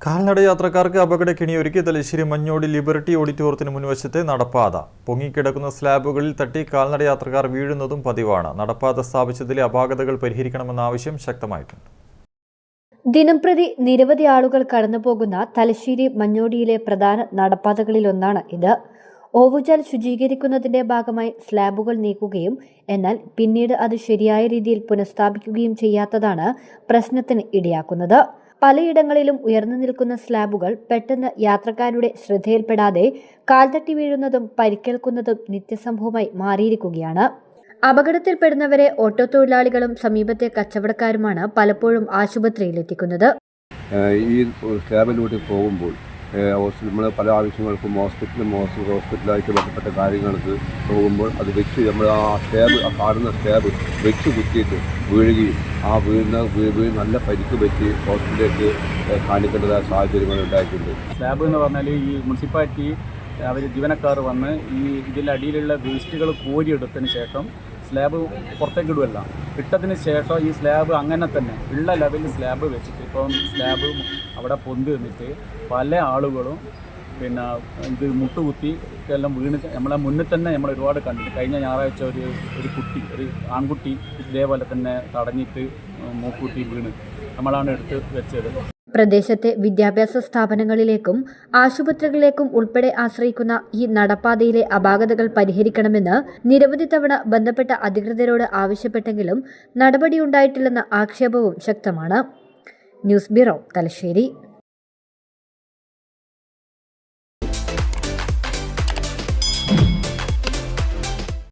കാൽനട യാത്രക്കാർക്ക് അപകടക്കെണിയൊരുക്കി തലശ്ശേരി മഞ്ഞോടി ലിബർട്ടി ഓഡിറ്റോറിയത്തിന് മുൻവശത്തെ നടപ്പാത പൊങ്ങിക്കിടക്കുന്ന സ്ലാബുകളിൽ തട്ടി കാൽനട യാത്രക്കാർ വീഴുന്നതും പതിവാണ്. നടപ്പാത സ്ഥാപിച്ചതിലെ അപാകതകൾ പരിഹരിക്കണമെന്ന ആവശ്യം ശക്തമായിട്ടുണ്ട്. ദിനംപ്രതി നിരവധി ആളുകൾ കടന്നുപോകുന്ന തലശ്ശേരി മഞ്ഞോടിയിലെ പ്രധാന നടപ്പാതകളിലൊന്നാണ് ഇത്. ഓവുചാൽ ശുചീകരിക്കുന്നതിന്റെ ഭാഗമായി സ്ലാബുകൾ നീക്കുകയും എന്നാൽ പിന്നീട് അത് ശരിയായ രീതിയിൽ പുനഃസ്ഥാപിക്കുകയും ചെയ്യാത്തതാണ് പ്രശ്നത്തിന് ഇടയാക്കുന്നത്. പലയിടങ്ങളിലും ഉയർന്നു നിൽക്കുന്ന സ്ലാബുകൾ പെട്ടെന്ന് യാത്രക്കാരുടെ ശ്രദ്ധയിൽപ്പെടാതെ കാൽത്തട്ടി വീഴുന്നതും പരിക്കേൽക്കുന്നതും നിത്യസംഭവമായി മാറിയിരിക്കുകയാണ്. അപകടത്തിൽപ്പെടുന്നവരെ ഓട്ടോ തൊഴിലാളികളും സമീപത്തെ കച്ചവടക്കാരുമാണ് പലപ്പോഴും ആശുപത്രിയിലെത്തിക്കുന്നത്. ഈ സ്ലാബിലൂടെ പോകുമ്പോൾ നമ്മൾ പല ആവശ്യങ്ങൾക്കും ഹോസ്പിറ്റലായിട്ട് ബന്ധപ്പെട്ട കാര്യങ്ങൾക്ക് പോകുമ്പോൾ അത് വെച്ച് നമ്മൾ കാണുന്ന സ്ലാബ് വെച്ച് കുത്തിയിട്ട് വീഴുകയും ആ വീഴുന്ന നല്ല പരിക്ക് പറ്റി ഹോസ്പിറ്റലിലേക്ക് കാണിക്കേണ്ടതായ സാഹചര്യങ്ങൾ ഉണ്ടായിട്ടുണ്ട്. സ്ലാബ് എന്ന് പറഞ്ഞാൽ ഈ മുനിസിപ്പാലിറ്റി അവർ ജീവനക്കാർ വന്ന് ഇതിൻ്റെ അടിയിലുള്ള വേസ്റ്റുകൾ കോരിയെടുത്തതിന് ശേഷം സ്ലാബ് പുറത്തേക്ക് ഇടുമല്ല. ഇട്ടതിന് ശേഷം ഈ സ്ലാബ് അങ്ങനെ തന്നെ ഉള്ള ലെവലിൽ സ്ലാബ് വെച്ചിട്ട് ഇപ്പം സ്ലാബ് അവിടെ പൊന്തി നിന്നിട്ട് പല ആളുകളും ഇത് മുട്ടുകുത്തി എല്ലാം വീണ് നമ്മളെ മുന്നിൽ തന്നെ നമ്മൾ ഒരുപാട് കണ്ടിട്ട് കഴിഞ്ഞ ഞായറാഴ്ച ഒരു ആൺകുട്ടി ഇതേപോലെ തന്നെ തടഞ്ഞിട്ട് മൂക്കുത്തി വീണ് നമ്മളാണ് എടുത്ത് വെച്ചത്. പ്രദേശത്തെ വിദ്യാഭ്യാസ സ്ഥാപനങ്ങളിലേക്കും ആശുപത്രികളിലേക്കും ഉൾപ്പെടെ ആശ്രയിക്കുന്ന ഈ നടപ്പാതയിലെ അപാകതകൾ പരിഹരിക്കണമെന്ന് നിരവധി തവണ ബന്ധപ്പെട്ട അധികൃതരോട് ആവശ്യപ്പെട്ടെങ്കിലും നടപടിയുണ്ടായിട്ടില്ലെന്ന ആക്ഷേപവും ശക്തമാണ്. News bureau, Thalassery.